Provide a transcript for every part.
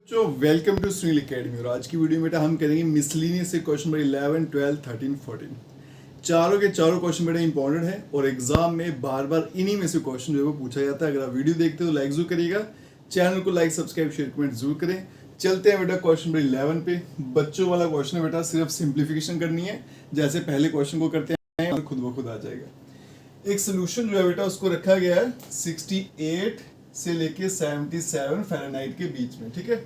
जो welcome to Sunil academy. और आज की वीडियो में बेटा हम करेंगे मिसलिनियस से क्वेश्चन नंबर 11, 12, 13, 14। चारों के चारों क्वेश्चन बेटा इंपॉर्टेंट है और एग्जाम में बार बार इन्हीं में से क्वेश्चन जो है वो पूछा जाता है। अगर आप वीडियो देखते हो तो लाइक जरूर करिएगा, चैनल को लाइक सब्सक्राइब शेयर कमेंट जरूर करें। चलते हैं बेटा क्वेश्चन नंबर 11 पे। बच्चों वाला क्वेश्चन है बेटा, सिर्फ सिंप्लीफिकेशन करनी है, जैसे पहले क्वेश्चन को करते हैं और खुद ब खुद आ जाएगा। एक सोल्यूशन जो है बेटा उसको रखा गया है 68 से लेके 77 फ़ारेनहाइट के बीच में, ठीक है।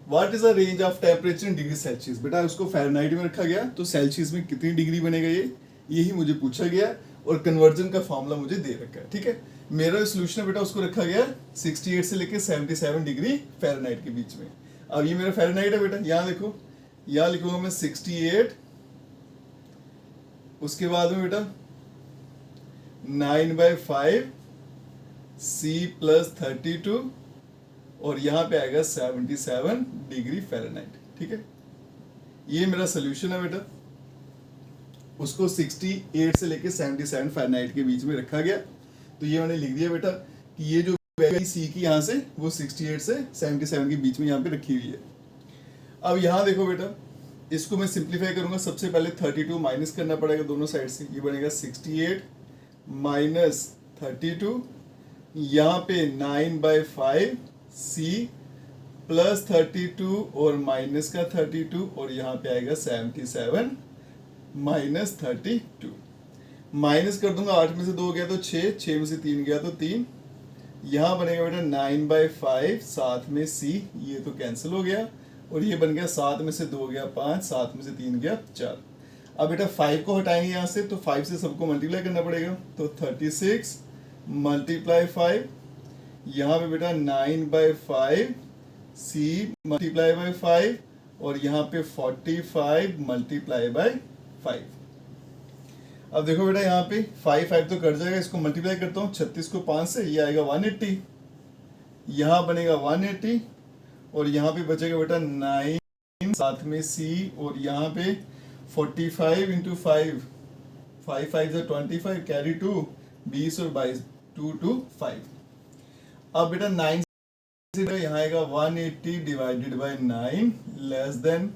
What is the range of temperature in degree Celsius. बेटा उसको फ़ारेनहाइट में रखा गया तो सेल्सियस में कितनी डिग्री बनेगा यही मुझे पूछा गया और कन्वर्जन का फॉर्मूला मुझे दे रखा है, ठीक है। मेरा सोल्यूशन है बेटा उसको रखा गया 68 से लेके 77 डिग्री फ़ारेनहाइट के बीच में। अब ये मेरा फ़ारेनहाइट है बेटा, यहाँ देखो, यहाँ लिखूंगा मैं 68, उसके बाद में बेटा 9/5 C + 32 और यहाँ पे आएगा 77 डिग्री फ़ारेनहाइट, ठीक है। ये मेरा सोल्यूशन है बेटा, उसको 68 से लेके 77 फ़ारेनहाइट के बीच में रखा गया। तो ये मैंने लिख दिया बेटा कि ये जो वैल्यू सी की यहाँ से वो 68 से 77 के बीच में यहाँ पे रखी हुई है। अब यहाँ देखो बेटा, इसको मैं सिंप्लीफाई करूंगा। सबसे पहले 32 माइनस करना पड़ेगा दोनों साइड से, ये बनेगा 68 माइनस 32, यहाँ पे 9/5 C + 32 और माइनस का 32 और यहाँ पे आएगा 77 माइनस 32। माइनस कर दूंगा, 8 में से 2 गया तो 6, 6 में से 3 गया तो 3, यहाँ बनेगा बेटा 9/5, साथ में C, ये तो कैंसिल हो गया और ये बन गया 7 में से 2 गया 5, 7 में से 3 गया 4। अब बेटा 5 को हटाएंगे यहाँ से तो 5 से सबको मल्टीप्लाई करना पड़ेगा, तो 36 × 5, यहाँ पे बेटा 9/5 C × 5 और यहाँ पे 45 × 5। अब देखो बेटा यहाँ पे 5 तो कट जाएगा, इसको मल्टीप्लाई करता हूँ 36 को 5 से, ये आएगा 180, यहाँ बनेगा 180 और यहाँ पे बचेगा बेटा 9 साथ में C और यहाँ पे 45 × 5, 5 5 = 25, कैरी 2, 20 और 22, 2 2 5। अब बेटा 9 से यहाँ आएगा 180 divided by 9 less than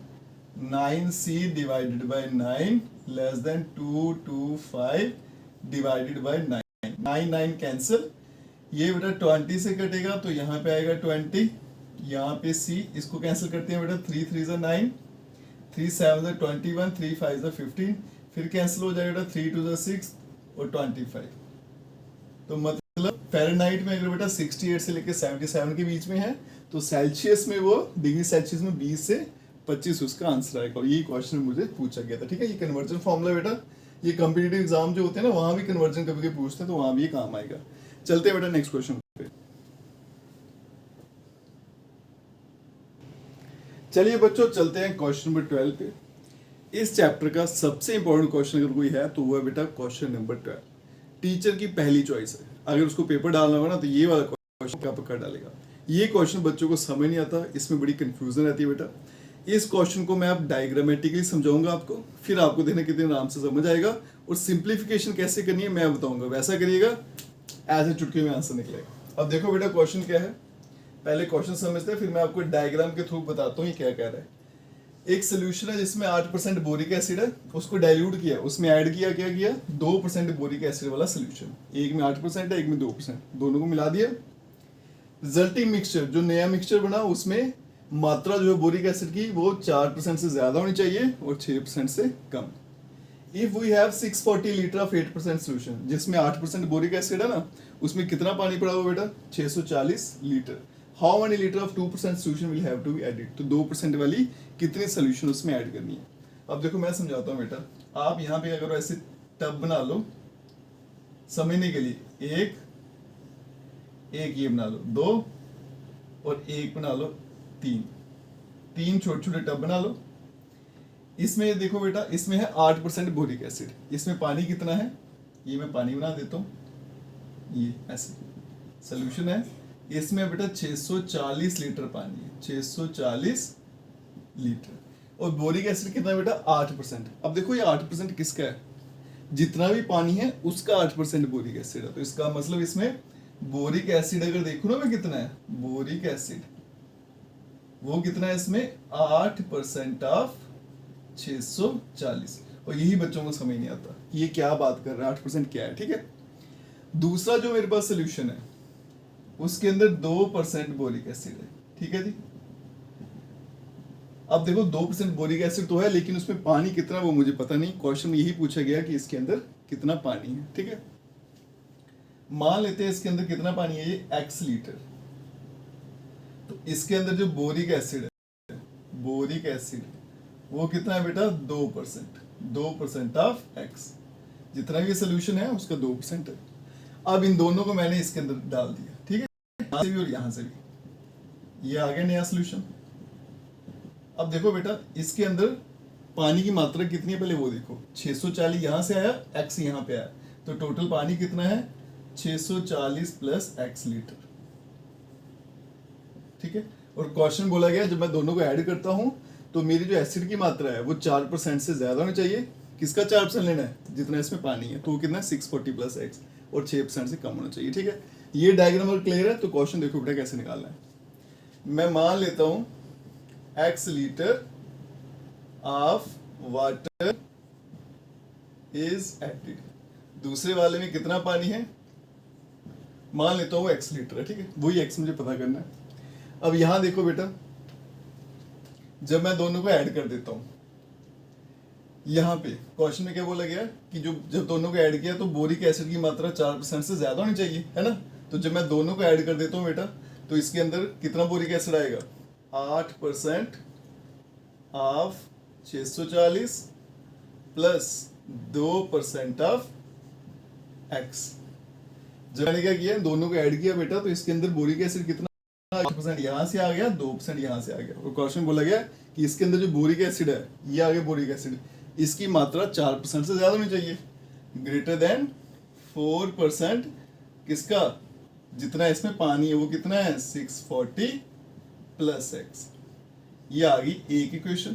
9C divided by 9 less than 225 divided by 9, 9 cancel, ये बेटा 20 से कटेगा तो यहाँ पे आएगा 20, यहाँ पे C, इसको कैंसिल करते हैं बेटा, 3 3 = 9, 3 7 = 21, 3 5 = 15, फिर कैंसिल हो जाएगा 3 2 = 6 और 25। तो मतलब फ़ारेनहाइट में अगर बेटा 68 से लेकर 77 के बीच में है तो सेल्सियस में वो डिग्री सेल्सियस में 20 से 25 उसका आंसर आएगा। और ये क्वेश्चन मुझे पूछा गया था, ठीक है। ये कन्वर्जन फॉर्मूला बेटा, ये कॉम्पिटिटिव एग्जाम जो होते हैं ना वहां भी कन्वर्जन कभी कभी पूछते हैं तो वहां भी ये काम आएगा। चलते हैं बेटा नेक्स्ट क्वेश्चन पे। चलिए बच्चों चलते हैं क्वेश्चन नंबर 12 पे। इस चैप्टर का सबसे इंपॉर्टेंट क्वेश्चन अगर कोई है तो वो है बेटा क्वेश्चन नंबर 12। टीचर की पहली चॉइस है, अगर उसको पेपर डालना होगा ना तो ये वाला क्वेश्चन क्या पक्का डालेगा। ये क्वेश्चन बच्चों को समझ नहीं आता, इसमें बड़ी कंफ्यूजन रहती है बेटा। इस क्वेश्चन को मैं अब डायग्रामेटिकली समझाऊंगा आपको, फिर आपको देखना कितने आराम से समझ आएगा और सिंप्लीफिकेशन कैसे करनी है मैं बताऊंगा, वैसा करिएगा ऐसे चुटकी में आंसर निकलेगा। अब देखो बेटा क्वेश्चन क्या है, पहले क्वेश्चन समझते हैं फिर मैं आपको डायग्राम के थ्रू बताता हूँ ये क्या कह रहा है। एक सोल्यूशन है जिसमें 8% बोरिक एसिड है, उसको डाइल्यूट किया, उसमें ऐड किया, क्या किया 2% बोरिक एसिड वाला सोल्यूशन। एक में 8% है, एक में 2%, दोनों को मिला दिया। रिजल्टिंग मिक्सचर, जो नया मिक्सचर बना उसमें मात्रा जो है बोरिक एसिड की वो 4% से ज्यादा होनी चाहिए और 6% से कम। If we have 640 litre of 8% solution, जिसमें 8% बोरिक एसिड है ना, उसमें कितना पानी पड़ा हुआ बेटा 640 litre. How many litre of 2% solution will have to be added, तो 2% वाली कितनी सोल्यूशन उसमें ऐड करनी है। अब देखो मैं समझाता हूँ बेटा, आप यहाँ पे अगर ऐसे टब बना लो समझने के लिए, एक ये बना लो, 2 और एक बना लो, 3 छोटे छोटे टब बना लो। इसमें देखो बेटा, इसमें है 8% बोरिक एसिड, इसमें पानी कितना है, ये मैं पानी बना देता हूँ, ये ऐसे सोल्यूशन है। इसमें बेटा 640 लीटर पानी है, 640 लीटर, और बोरिक एसिड कितना बेटा 8%। अब देखो ये 8% किसका है, जितना भी पानी है उसका 8% बोरिक एसिड है। तो इसका मतलब इसमें बोरिक एसिड अगर देखो ना मैं कितना है, बोरिक एसिड वो कितना है इसमें 8% ऑफ 640। और यही बच्चों को समझ नहीं आता ये क्या बात कर रहा है, 8% क्या है। ठीक है, दूसरा जो मेरे पास सोल्यूशन है उसके अंदर 2% बोरिक एसिड है। ठीक है जी, अब देखो 2% बोरिक एसिड तो है, लेकिन उसमें पानी कितना वो मुझे पता नहीं। क्वेश्चन में यही पूछा गया कि इसके अंदर कितना पानी है। ठीक है, मान लेते हैं इसके अंदर कितना पानी है, ये x लीटर। तो इसके अंदर जो बोरिक एसिड है, बोरिक एसिड वो कितना है बेटा 2% ऑफ x। जितना भी सोल्यूशन है उसका 2% है। अब इन दोनों को मैंने इसके अंदर डाल दिया। ठीक है, यहाँ से भी और यहाँ से भी, ये आ गया नया सोल्यूशन। अब देखो बेटा इसके अंदर पानी की मात्रा कितनी है पहले वो देखो, 640 यहाँ से आया, x यहाँ पे आया, तो टोटल पानी कितना है 640 प्लस x लीटर। ठीक है, और क्वेश्चन बोला गया जब मैं दोनों को ऐड करता हूं तो मेरी जो एसिड की मात्रा है वो 4% से ज्यादा होनी चाहिए। किसका 4% लेना है, जितना इसमें पानी है, तो वो कितना है 640 प्लस x, और 6% से कम होना चाहिए। ठीक है, ये डायग्राम अगर क्लियर है तो क्वेश्चन देखो बेटा कैसे निकालना है। मैं मान लेता हूं x litre of water is added. दूसरे वाले में कितना पानी है, मान लेता हूँ x लीटर है। ठीक है, वही x मुझे पता करना है। अब यहां देखो बेटा, जब मैं दोनों को ऐड कर देता हूं, यहाँ पे क्वेश्चन में क्या बोला गया कि जब दोनों को ऐड किया तो बोरिक एसिड की मात्रा 4% से ज्यादा होनी चाहिए, है ना। तो जब मैं दोनों को ऐड कर देता हूँ बेटा, तो इसके अंदर कितना बोरिक एसिड आएगा, 8% ऑफ 640 प्लस 2% ऑफ x। जब मैंने क्या किया, दोनों को ऐड किया बेटा, तो इसके अंदर बोरिक एसिड कितना 8% यहाँ से आ गया, 2% यहाँ से आ गया। और क्वेश्चन बोला गया कि इसके अंदर जो बोरिक एसिड है, ये आ गया बोरिक एसिड, इसकी मात्रा 4% से ज्यादा होनी चाहिए, ग्रेटर देन 4%। किसका, जितना इसमें पानी है वो कितना है 640 प्लस x। ये आ गई एक इक्वेशन।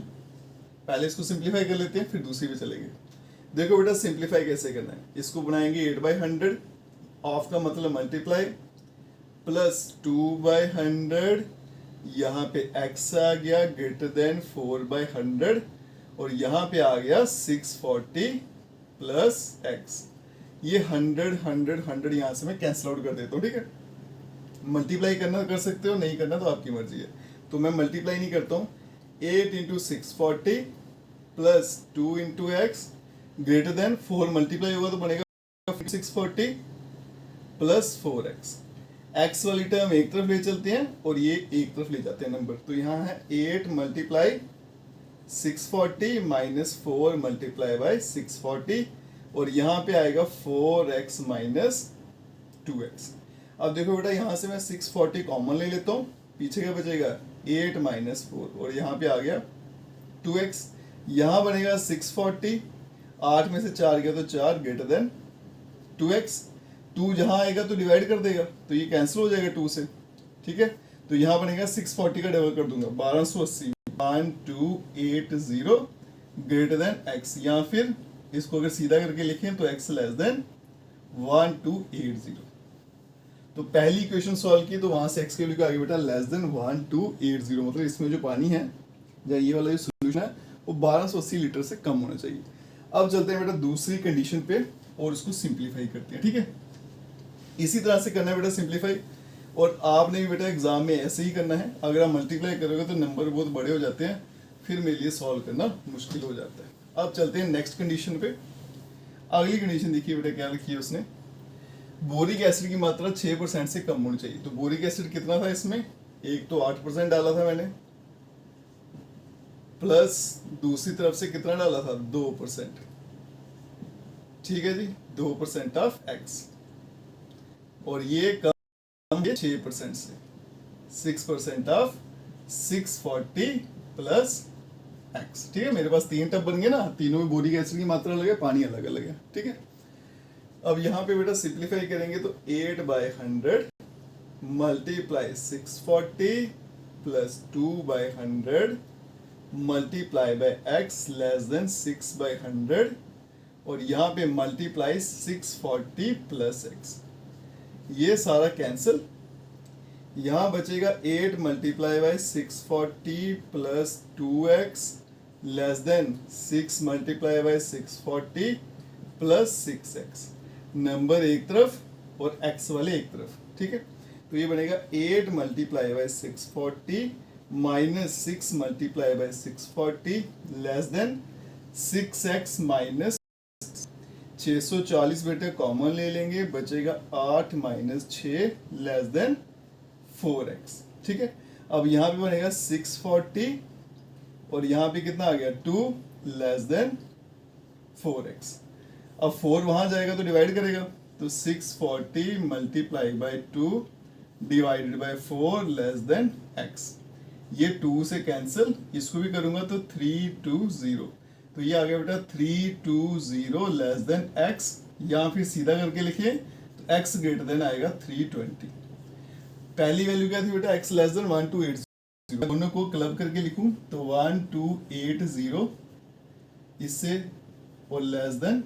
पहले इसको सिंप्लीफाई कर लेते हैं, फिर दूसरी पे चलेंगे। देखो बेटा सिंप्लीफाई कैसे करना है, इसको बनाएंगे 8/100, ऑफ का मतलब मल्टीप्लाई, प्लस 2/100, यहाँ पे x आ गया ग्रेटर देन 4/100, और यहाँ पे आ गया 640 प्लस x। ये 100 यहाँ से मैं कैंसिल आउट कर देता हूँ। ठीक है, मल्टीप्लाई करना कर सकते हो, नहीं करना तो आपकी मर्जी है। तो मैं मल्टीप्लाई नहीं करता हूँ, 8 into 640 plus 2 into x greater than 4, multiply होगा तो बनेगा 640 प्लस 4x। x वाली टर्म एक तरफ ले चलते हैं और ये एक तरफ ले जाते हैं नंबर, तो यहाँ है 8 मल्टीप्लाई 640 माइनस 4 मल्टीप्लाई बाई 640, और यहाँ पे आएगा 4x माइनस 2x। अब देखो बेटा यहाँ से मैं 640 कॉमन ले लेता हूँ, पीछे क्या बचेगा 8 माइनस 4, और यहाँ पे आ गया 2x। यहाँ बनेगा 640, 8 में से 4 गया तो 4 ग्रेटर देन 2x। 2 जहाँ आएगा तो डिवाइड कर देगा, तो ये कैंसिल हो जाएगा 2 से। ठीक है, तो यहाँ बनेगा 640 का डबल कर दूंगा 1280, 1280 ग्रेटर देन x, या फिर इसको अगर सीधा करके लिखें तो x लेस देन 1280। तो पहली इक्वेशन सॉल्व की तो वहां से x के वैल्यू आ गई बेटा लेस देन 1280, मतलब इसमें जो पानी है या ये वाला जो सोल्यूशन है वो 1280 लीटर से कम होना चाहिए। अब चलते हैं बेटा दूसरी कंडीशन पे और उसको सिंप्लीफाई करते हैं। ठीक है, इसी तरह से करना है बेटा सिंप्लीफाई, और आपने भी बेटा एग्जाम में ऐसे ही करना है। अगर आप मल्टीप्लाई करोगे तो नंबर बहुत बड़े हो जाते हैं, फिर मेरे लिए सॉल्व करना मुश्किल हो जाता है। अब चलते हैं नेक्स्ट कंडीशन पे। अगली कंडीशन देखिए बेटा क्या लिखी है उसने, बोरिक एसिड की मात्रा 6% से कम होनी चाहिए। तो बोरिक एसिड कितना था इसमें, एक तो 8% डाला था मैंने, प्लस दूसरी तरफ से कितना डाला था 2%। ठीक है जी, 2% ऑफ x, और ये कम है 6% से, 6% ऑफ 640 प्लस x। ठीक है, मेरे पास 3 टब बन गए ना, तीनों में बोरिक एसिड की मात्रा अलग है, पानी अलग अलग है। ठीक है, अब यहाँ पे बेटा सिंप्लीफाई करेंगे तो 8/100 multiply 640 plus 2/100 multiply by x less than 6/100, और यहाँ पे मल्टीप्लाई 640 प्लस x। ये सारा कैंसिल, यहाँ बचेगा 8 multiply by 640 plus 2x less than 6 multiply by 640 plus 6x। Number एक तरफ और x वाले एक तरफ, ठीक है। तो ये बनेगा 8 multiply by 640 minus 6 multiply by 640 less than 6x minus 640 बेटे कॉमन ले लेंगे, बचेगा 8 माइनस 6 लेस देन 4x, ठीक है। अब यहाँ पे बनेगा 640 और यहाँ पे कितना आ गया 2 लेस देन 4x। अब 4 वहां जाएगा तो डिवाइड करेगा, तो 640 multiply by 2 divided by 4 less than x। ये 2 से कैंसिल, इसको भी करूंगा तो 320, तो ये आ गया बेटा 320 लेस देन x। यहाँ फिर सीधा करके लिखिए तो x ग्रेटर देन आएगा 320। पहली वैल्यू क्या थी बेटा x लेस देन 1280, दोनों को क्लब करके लिखूं तो 1280 इससे और लेस देन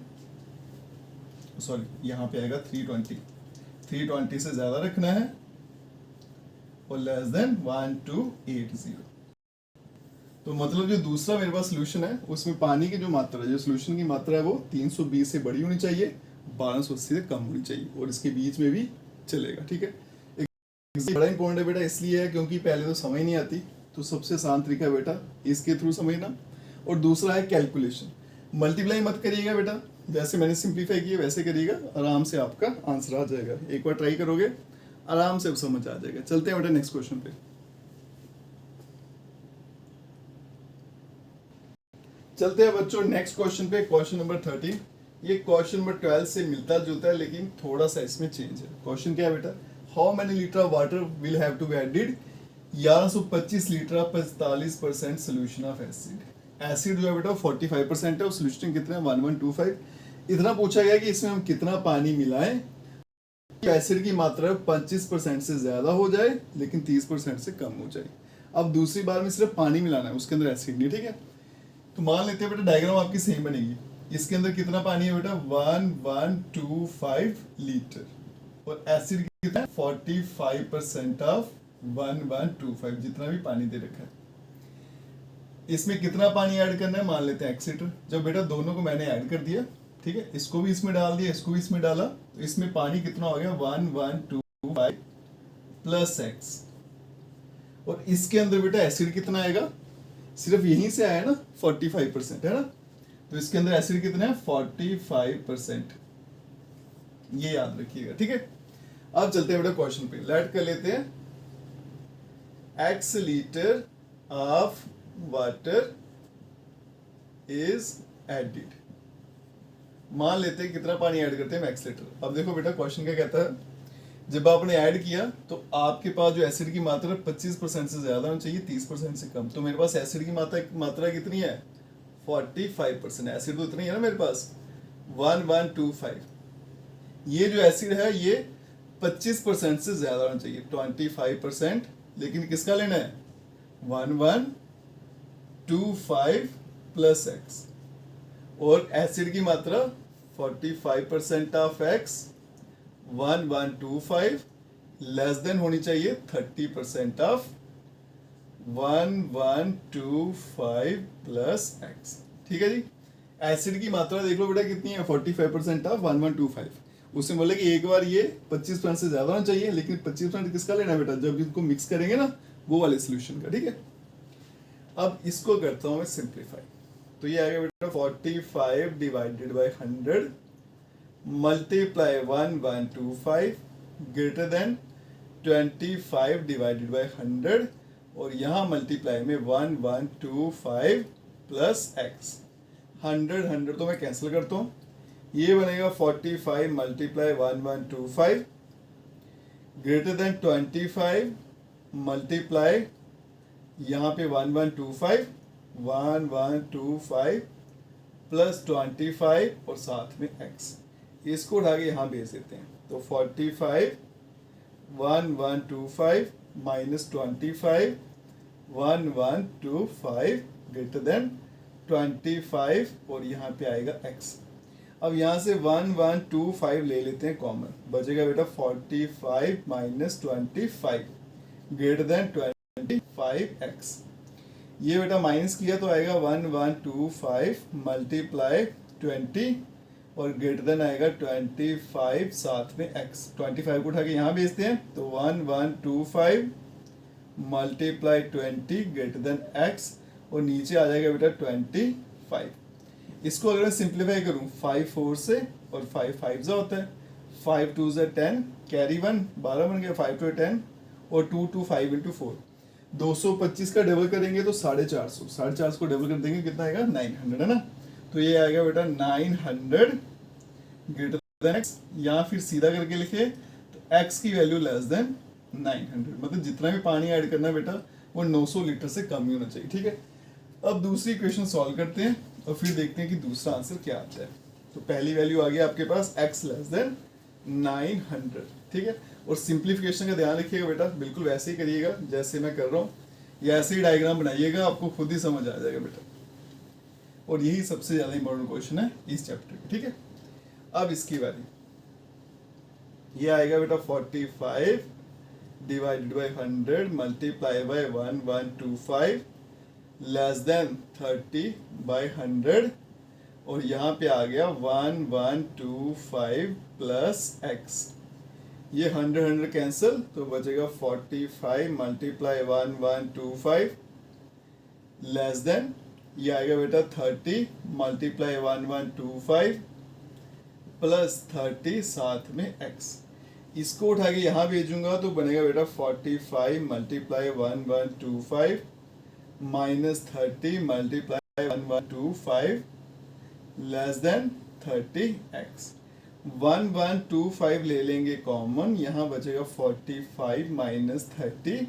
सॉरी यहाँ पे आएगा 320 से ज्यादा रखना है और लेस देन 1280। तो मतलब जो दूसरा मेरे पास सोल्यूशन है उसमें पानी की जो मात्रा है, जो सोल्यूशन की मात्रा है वो 320 से बड़ी होनी चाहिए, 1280 से कम होनी चाहिए और इसके बीच में भी चलेगा, ठीक है। बड़ा इंपॉर्टेंट है बेटा इसलिए है क्योंकि पहले तो समझ नहीं आती, तो सबसे आसान तरीका है बेटा इसके थ्रू समझना। और दूसरा है कैलकुलेशन, मल्टीप्लाई मत करिएगा बेटा, जैसे मैंने सिंप्लीफाई किया वैसे करिएगा, आराम से आपका आंसर आ जाएगा। एक बार ट्राई करोगे आराम से समझ आ जाएगा। चलते हैं बेटा नेक्स्ट क्वेश्चन पे। चलते हैं बच्चों नेक्स्ट क्वेश्चन पे, क्वेश्चन नंबर 13। ये क्वेश्चन नंबर 12 से मिलता जुलता है लेकिन थोड़ा सा इसमें चेंज है। क्वेश्चन क्या है बेटा, how many litre of water will have to be added 1125 litre of 45% solution of acid. Acid जो है बेटा 45% है और सोल्यूशन कितना है 1125। इतना पूछा गया कि इसमें हम कितना पानी मिलाएं एसिड की मात्रा 25% से ज्यादा हो जाए लेकिन 30% से कम हो जाए। अब दूसरी बार में सिर्फ पानी मिलाना है, उसके अंदर एसिड नहीं, ठीक है। तो मान लेते हैं बेटा डायग्राम आपकी सही बनेगी। इसके अंदर कितना पानी है बेटा 1125 लीटर और एसिड कितना है 45% ऑफ 1125, जितना भी पानी दे रखा है। इसमें कितना पानी ऐड करना है मान लेते हैं x लीटर। जब बेटा दोनों को मैंने ऐड कर दिया, ठीक है, इसको भी इसमें डाल दिया, इसको भी इसमें डाला, तो इसमें पानी कितना हो गया 1125 प्लस x। और इसके अंदर बेटा एसिड कितना आएगा, सिर्फ यहीं से आया ना 45% है ना, तो इसके अंदर एसिड कितना है 45%, ये याद रखिएगा, ठीक है। अब चलते हैं बेटा क्वेश्चन पे, लेट कर लेते हैं x litre of water is added. मान लेते हैं कितना पानी ऐड करते हैं x लीटर। अब देखो बेटा क्वेश्चन क्या कहता है, जब आपने ऐड किया तो आपके पास जो एसिड की मात्रा 25% से ज्यादा होनी चाहिए, 30% से कम। तो मेरे पास एसिड की मात्रा कितनी है 45%। एसिड तो इतनी है ना मेरे पास 1125। ये जो एसिड है ये 25% से ज्यादा होना चाहिए 25%, लेकिन किसका लेना है 1125 प्लस x। और एसिड की मात्रा 45% ऑफ x 1125 लेस देन होनी चाहिए 30% ऑफ 1125 प्लस x, ठीक है जी। एसिड की मात्रा देख लो बेटा कितनी है 45% ऑफ 1125। उसने बोला कि एक बार ये 25% से ज्यादा होना चाहिए, लेकिन 25% किसका लेना है बेटा, जब इसको मिक्स करेंगे ना वो वाले सोल्यूशन का, ठीक है। अब इसको करता हूं मैं सिंप्लीफाई, तो ये आएगा बेटा 45 divided by 100 multiply 1125 greater than 25 divided by 100 और यहाँ मल्टीप्लाई में 1125 प्लस x। 100 तो मैं कैंसिल करता हूँ, ये बनेगा 45 मल्टीप्लाई 1125 ग्रेटर देन 25 मल्टीप्लाई यहाँ पे 1125 प्लस 25 और साथ में x। इसको उठा के यहाँ भेज देते हैं, तो 45 1125 माइनस 25 1125 ग्रेटर देन 25 और यहाँ पे आएगा x। अब यहाँ से 1125 ले लेते हैं कॉमन, बचेगा बेटा 45 माइनस 25। Greater than 25x। ये बेटा माइनस किया तो आएगा 1125 मल्टीप्लाई 20 और ग्रेटर देन आएगा 25 साथ में x। 25 को उठा के यहाँ भेजते हैं तो 1125 मल्टीप्लाई 20 ग्रेटर देन x और नीचे आ जाएगा बेटा 25। इसको अगर मैं सिंप्लीफाई करूँ 5 4 से और 5 5 जा होता है, 5 2 से 10 कैरी 1 12 बन गया, 5 2 10 और 2 2 5 इंटू 4 225 का डबल करेंगे तो 450, 450 को डबल कर देंगे कितना आएगा 900 है ना। तो ये आएगा बेटा 900 ग्रेटर देन x, या फिर सीधा करके लिखे तो x की वैल्यू लेस देन 900, मतलब जितना भी पानी ऐड करना बेटा वो 900 लीटर से कम ही होना चाहिए। ठीक है, अब दूसरी इक्वेशन सॉल्व करते हैं और फिर देखते हैं कि दूसरा आंसर क्या आता है। तो पहली वैल्यू आ गई आपके पास x लेस देन 900। ठीक है, और सिंप्लीफिकेशन का ध्यान रखिएगा बेटा, बिल्कुल वैसे ही करिएगा जैसे मैं कर रहा हूँ, या ऐसे ही डायग्राम बनाइएगा, आपको खुद ही समझ आ जाएगा बेटा। और यही सबसे ज्यादा इंपॉर्टेंट क्वेश्चन है इस चैप्टर में। ठीक है, अब इसकी बारी, ये आएगा बेटा 45 divided by 100 multiply by 1125 less than 30 by 100 और यहाँ पे आ गया 1125 प्लस x। ये 100 100 कैंसिल तो बचेगा 45 मल्टीप्लाई 1125 लेस देन ये आएगा बेटा 30 मल्टीप्लाई 1125 प्लस 30 साथ में x। इसको उठा के यहाँ भेजूंगा तो बनेगा बेटा 45 multiply 1125 minus 30 multiply 1125 less than 30x। 1125 ले लेंगे कॉमन, यहाँ बचेगा 45 माइनस 30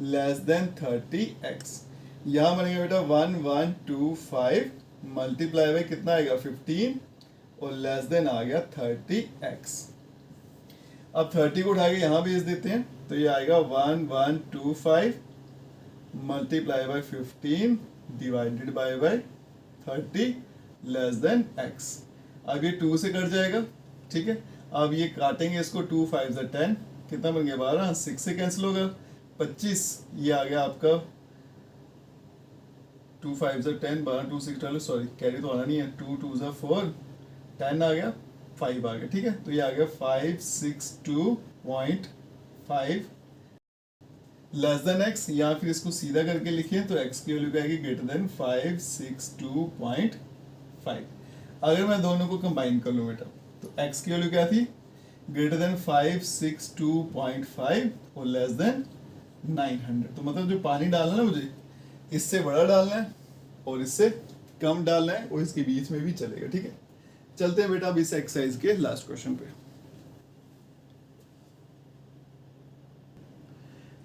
लेस देन 30x। यहाँ बनेगा बेटा 1125 मल्टीप्लाई बाई कितना आएगा 15 और लेस देन आ गया 30x। अब 30 को उठा के यहाँ भेज देते हैं तो ये आएगा 1125 multiply by 15 divided by 30 less than x। अब ये 2 से कट जाएगा। ठीक है, अब ये काटेंगे इसको, 2 5 से 10 कितना बन गया 12, 6 से कैंसिल होगा 25, ये आ गया आपका 2 5 से 10 12 2 6 12, सॉरी कैरी तो आना नहीं है, 2 2 से 4 10 आ गया 5 आ गया। ठीक है, तो ये आ गया 562.5 लेस देन x, या फिर इसको सीधा करके लिखिए तो x की वैल्यू क्या आएगी ग्रेटर देन 562.5। अगर मैं दोनों को कंबाइन कर लूँ बेटा तो x की वैल्यू क्या थी ग्रेटर देन 562.5 और लेस देन 900। तो मतलब जो पानी डालना है ना मुझे इससे बड़ा डालना है और इससे कम डालना है और इसके बीच में भी चलेगा। ठीक है, चलते हैं बेटा अब इस एक्सरसाइज के लास्ट क्वेश्चन पे।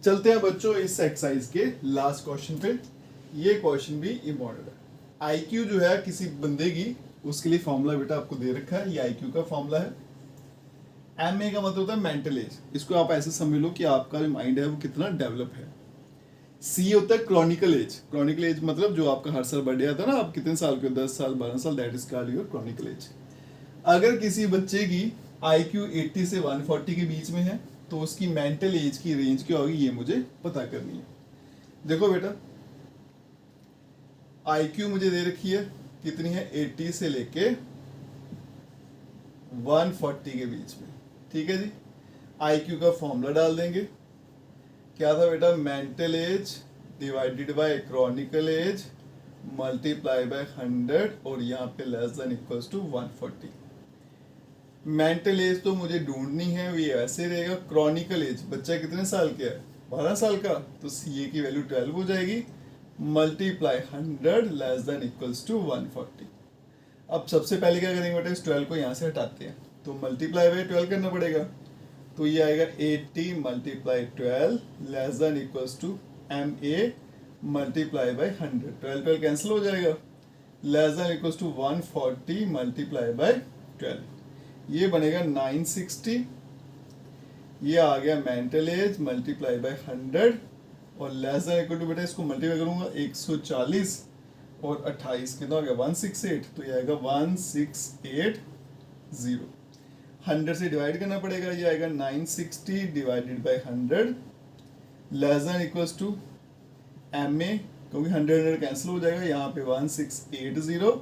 चलते हैं बच्चों इस एक्सरसाइज के लास्ट क्वेश्चन पे। ये क्वेश्चन भी इम्पोर्टेंट है। आईक्यू जो है किसी बंदे की, उसके लिए फॉर्मूला बेटा आपको दे रखा है, ये आईक्यू का फॉर्मूला है। एम ए का मतलब होता है मेंटल एज, इसको आप ऐसे समझ लो कि आपका जो माइंड है वो कितना डेवलप है। सी होता है क्रॉनिकल एज, क्रॉनिकल एज मतलब जो आपका हर साल बर्थडे आता है ना, आप कितने साल के हो 10 साल 12 साल, that is called your chronicle age. अगर किसी बच्चे की आईक्यू 80 से 140 के बीच में है तो उसकी मेंटल एज की रेंज क्या होगी ये मुझे पता करनी है। देखो बेटा आईक्यू मुझे दे रखी है कितनी है 80 से लेके 140 के बीच में। ठीक है जी, आईक्यू का फॉर्मूला डाल देंगे, क्या था बेटा mental age divided by chronicle age multiply by 100 और यहाँ पे less than equals to 140। Mental age तो मुझे ढूंढनी है, ये ऐसे रहेगा। क्रॉनिकल एज बच्चा कितने साल का है 12 साल का, तो सी ए की वैल्यू 12 हो जाएगी multiply 100 less than equals to 140। अब सबसे पहले क्या करेंगे बेटा इस 12 को यहाँ से हटाते हैं तो मल्टीप्लाई बाई 12 करना पड़ेगा, तो ये आएगा 80 multiply 12 less than equals to M A multiply by 100, 12 12 cancel हो जाएगा, less than equals to 140 multiply by 12, ये बनेगा 960। ये आ गया मेंटल एज मल्टीप्लाई बाई 100 और लेस देन इक्वल टू बेटा इसको मल्टीप्लाई करूंगा 140 और 28 कितना हो गया 168, तो ये आएगा 1680। 100 से डिवाइड करना पड़ेगा, ये आएगा 960 divided by 100 less than equals to M A, क्योंकि 100 कैंसिल हो जाएगा, यहाँ पे 1680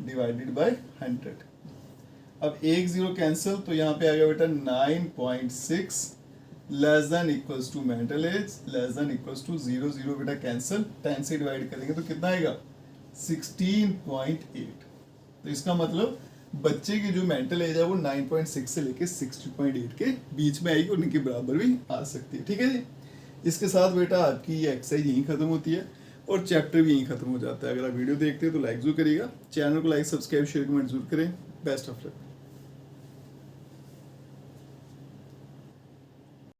डिवाइडेड बाय 100। अब एक जीरो कैंसिल, तो यहाँ पे आ गया बेटा 9.6 less than equals to mental age less than equals to 0 बेटा कैंसिल, 10 से डिवाइड करेंगे तो कितना आएगा 16.8। तो इसका मतलब बच्चे की जो मेंटल एज है वो 9.6 से लेके 60.8 के बीच में आएगी और इनके बराबर भी आ सकती है। ठीक है जी, इसके साथ बेटा आपकी ये एक्सरसाइज यहीं खत्म होती है और चैप्टर भी यहीं खत्म हो जाता है। अगर आप वीडियो देखते हैं तो लाइक जरूर करिएगा, चैनल को लाइक सब्सक्राइब शेयर कमेंट जरूर करें। Best of luck.